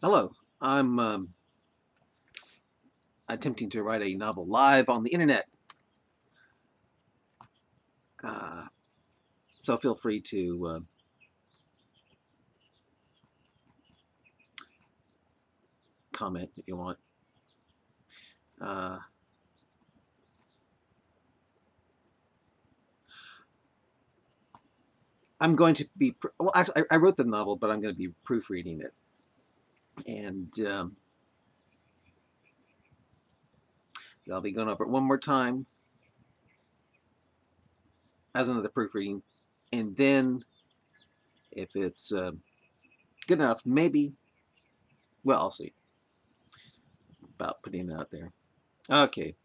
Hello, I'm attempting to write a novel live on the internet, uh, so feel free to comment if you want. Uh, I'm going to be well. Actually, I wrote the novel, but I'm going to be proofreading it, and I'll be going over it one more time as another proofreading, and then if it's good enough, maybe. Well, I'll see about putting it out there. Okay.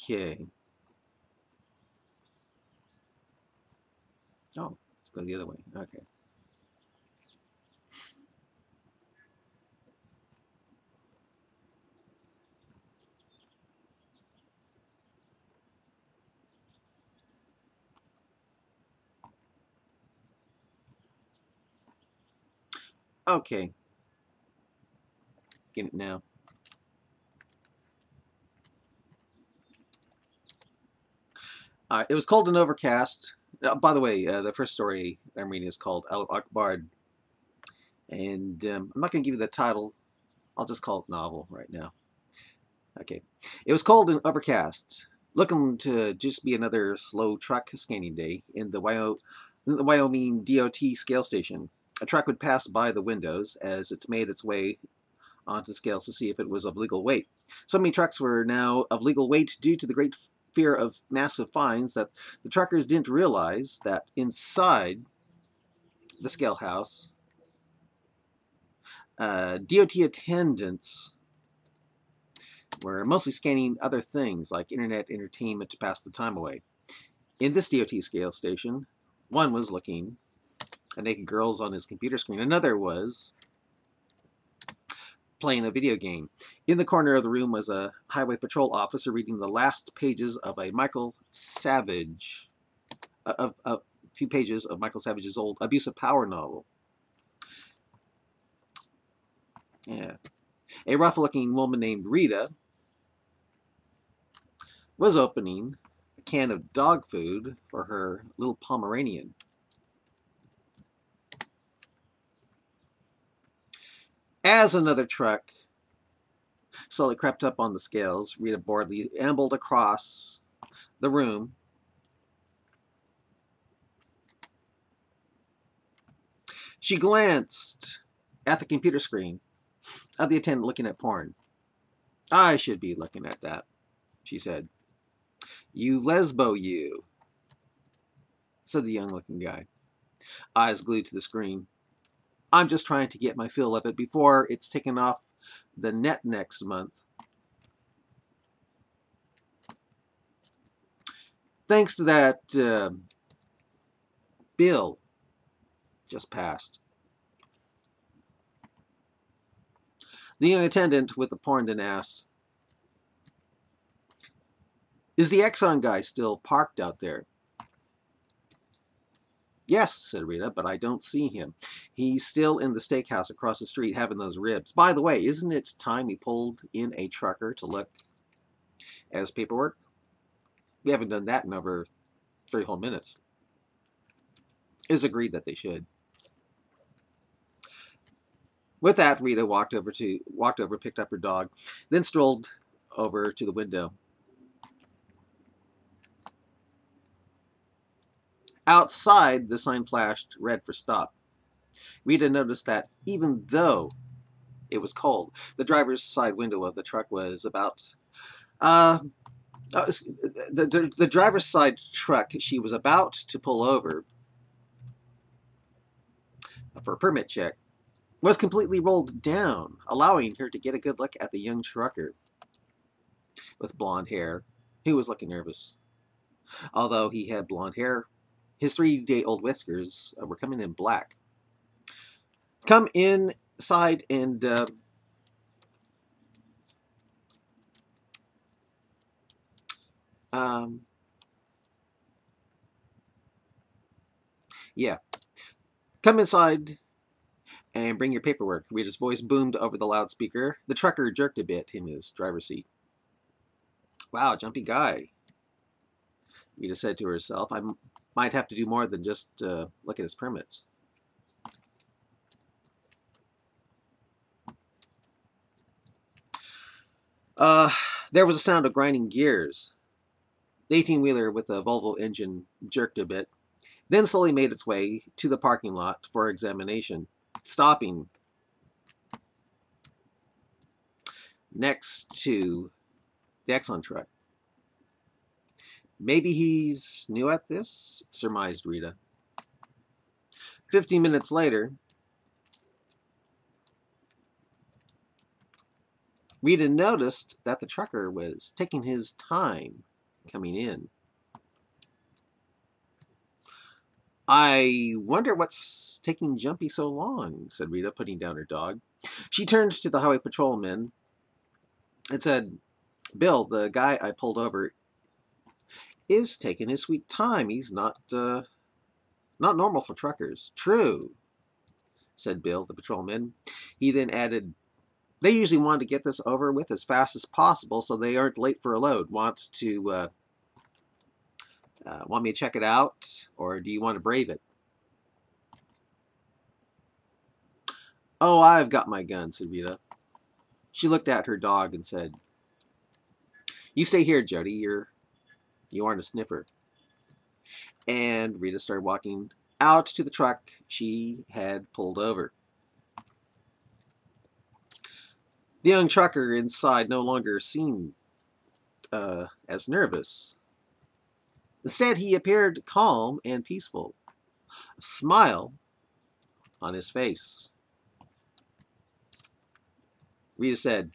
Okay. Oh, let's go the other way. Okay. Okay. Get it now. It was called An Overcast. By the way, the first story I'm reading is called Al Akbar, and I'm not going to give you the title. I'll just call it novel right now. Okay. It was called An Overcast. Looking to just be another slow truck scanning day in the Wyoming DOT scale station. A truck would pass by the windows as it made its way onto the scales to see if it was of legal weight. So many trucks were now of legal weight due to the great fear of massive fines that the truckers didn't realize that inside the scale house, DOT attendants were mostly scanning other things like internet entertainment to pass the time away. In this DOT scale station, one was looking at naked girls on his computer screen. Another was playing a video game. In the corner of the room was a highway patrol officer reading the last pages of a Michael Savage, of a few pages of Michael Savage's old Abuse of Power novel. Yeah. A rough-looking woman named Rita was opening a can of dog food for her little Pomeranian. As another truck slowly crept up on the scales, Rita boredly ambled across the room. She glanced at the computer screen of the attendant looking at porn. I should be looking at that, she said. You lesbo, you, said the young looking guy, eyes glued to the screen. I'm just trying to get my fill of it before it's taken off the net next month. Thanks to that bill just passed. The young attendant with the porn then asked, Is the Exxon guy still parked out there? Yes, said Rita, but I don't see him. He's still in the steakhouse across the street having those ribs. By the way, isn't it time he pulled in a trucker to look at his paperwork? We haven't done that in over 3 whole minutes. It is agreed that they should. With that, Rita walked over, picked up her dog, then strolled over to the window. Outside, the sign flashed red for stop. Rita noticed that even though it was cold, the driver's side window of the truck was about uh, the driver's side truck she was about to pull over for a permit check was completely rolled down, allowing her to get a good look at the young trucker with blonde hair who was looking nervous. Although he had blonde hair, his 3-day-old whiskers were coming in black. Come inside and um, Yeah. Come inside and bring your paperwork. Rita's voice boomed over the loudspeaker. The trucker jerked a bit in his driver's seat. Wow, jumpy guy, Rita said to herself. I might have to do more than just look at his permits. There was a sound of grinding gears. The 18-wheeler with the Volvo engine jerked a bit, then slowly made its way to the parking lot for examination, stopping next to the Exxon truck. Maybe he's new at this, surmised Rita. 15 minutes later, Rita noticed that the trucker was taking his time coming in. I wonder what's taking Jumpy so long, said Rita, putting down her dog. She turned to the highway patrolman and said, Bill, the guy I pulled over, is taking his sweet time. He's not normal for truckers. True, said Bill, the patrolman. He then added, they usually want to get this over with as fast as possible so they aren't late for a load. Want me to check it out, or do you want to brave it? Oh, I've got my gun, said Rita. She looked at her dog and said, you stay here, Jody. You aren't a sniffer. And Rita started walking out to the truck she had pulled over. The young trucker inside no longer seemed as nervous. Instead, he appeared calm and peaceful, a smile on his face. Rita said,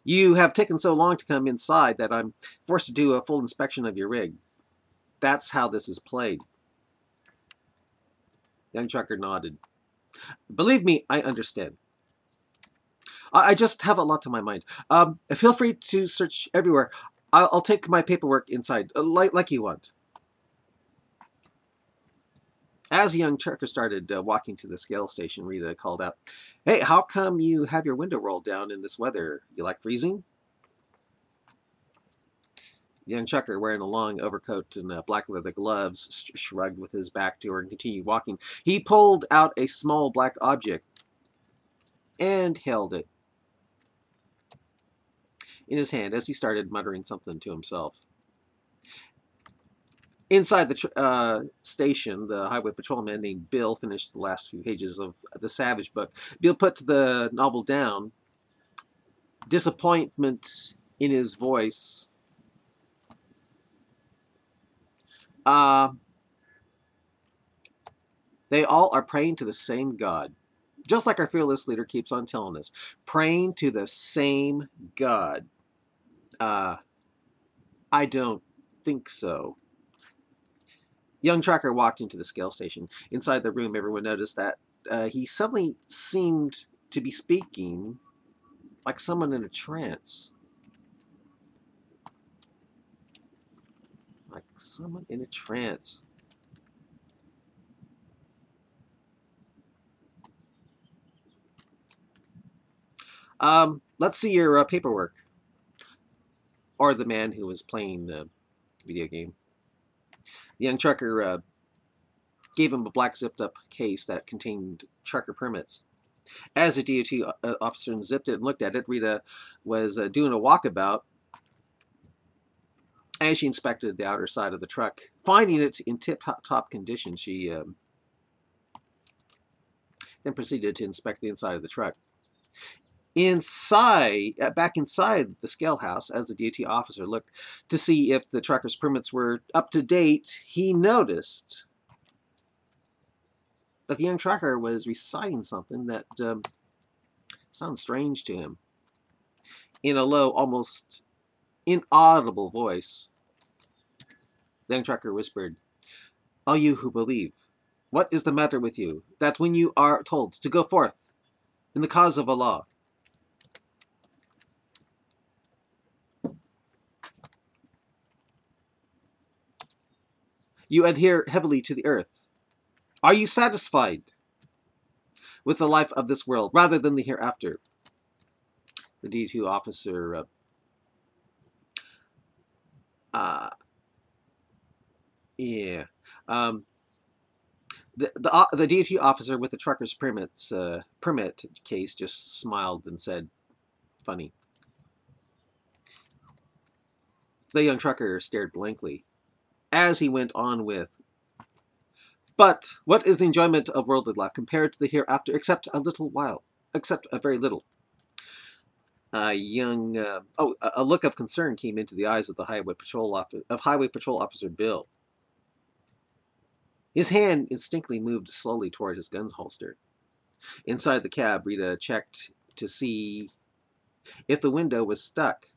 you have taken so long to come inside that I'm forced to do a full inspection of your rig. That's how this is played. The young trucker nodded. Believe me, I understand. I just have a lot on my mind. Feel free to search everywhere. I'll take my paperwork inside, like you want. As the young trucker started walking to the scale station, Rita called out, hey, how come you have your window rolled down in this weather? You like freezing? The young trucker, wearing a long overcoat and black leather gloves, shrugged with his back to her and continued walking. He pulled out a small black object and held it in his hand as he started muttering something to himself. Inside the station, the highway patrolman named Bill finished the last few pages of the Savage book. Bill put the novel down, disappointment in his voice. They all are praying to the same God. Just like our fearless leader keeps on telling us. Praying to the same God. I don't think so. Young trucker walked into the scale station. Inside the room, everyone noticed that he suddenly seemed to be speaking like someone in a trance. Like someone in a trance. Let's see your paperwork. Or the man who was playing the video game. The young trucker gave him a black zipped-up case that contained trucker permits. As the DOT officer unzipped it and looked at it, Rita was doing a walkabout as she inspected the outer side of the truck. Finding it in tip-top condition, she then proceeded to inspect the inside of the truck. Back inside the scale house, as the DOT officer looked to see if the trucker's permits were up to date, he noticed that the young trucker was reciting something that sounded strange to him. In a low, almost inaudible voice, the young trucker whispered, "All you who believe, what is the matter with you, that when you are told to go forth in the cause of Allah, you adhere heavily to the earth? Are you satisfied with the life of this world rather than the hereafter? The D2 officer yeah. Um, the DOT officer with the trucker's permit case just smiled and said, "Funny." The young trucker stared blankly as he went on with, "But what is the enjoyment of worldly life compared to the hereafter, except a little while, except a very little?" A look of concern came into the eyes of the Highway Patrol Officer Bill. His hand instinctively moved slowly toward his gun holster. Inside the cab, Rita checked to see if the window was stuck.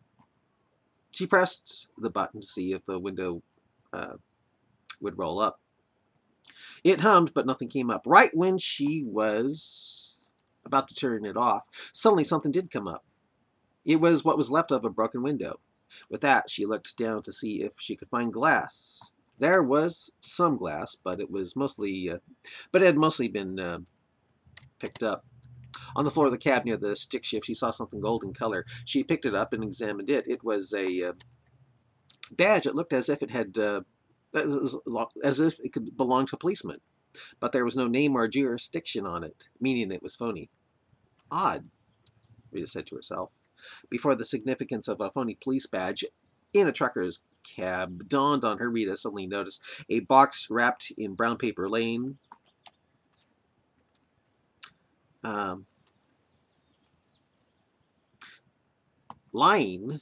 She pressed the button to see if the window would roll up. It hummed, but nothing came up. Right when she was about to turn it off, suddenly something did come up. It was what was left of a broken window. With that, she looked down to see if she could find glass. There was some glass, but it had mostly been picked up. On the floor of the cab near the stick shift, she saw something golden color. She picked it up and examined it. It was a badge. It looked as if it had, as if it could belong to a policeman, but there was no name or jurisdiction on it, meaning it was phony. Odd, Rita said to herself, before the significance of a phony police badge in a trucker's cab dawned on her. Rita suddenly noticed a box wrapped in brown paper laying lying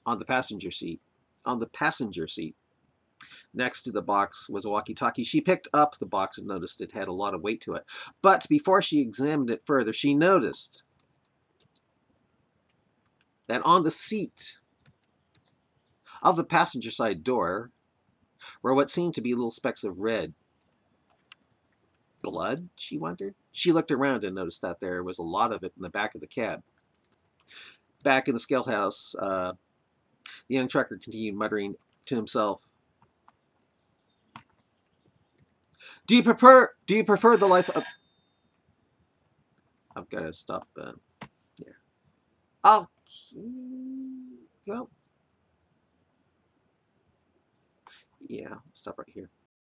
on the passenger seat. On the passenger seat. Next to the box was a walkie-talkie. She picked up the box and noticed it had a lot of weight to it. But before she examined it further, she noticed that on the seat of the passenger side door were what seemed to be little specks of red. Blood, she wondered. She looked around and noticed that there was a lot of it in the back of the cab. Back in the scale house, the young trucker continued muttering to himself, Do you prefer the life of..." I've got to stop here. Well, yeah, stop right here.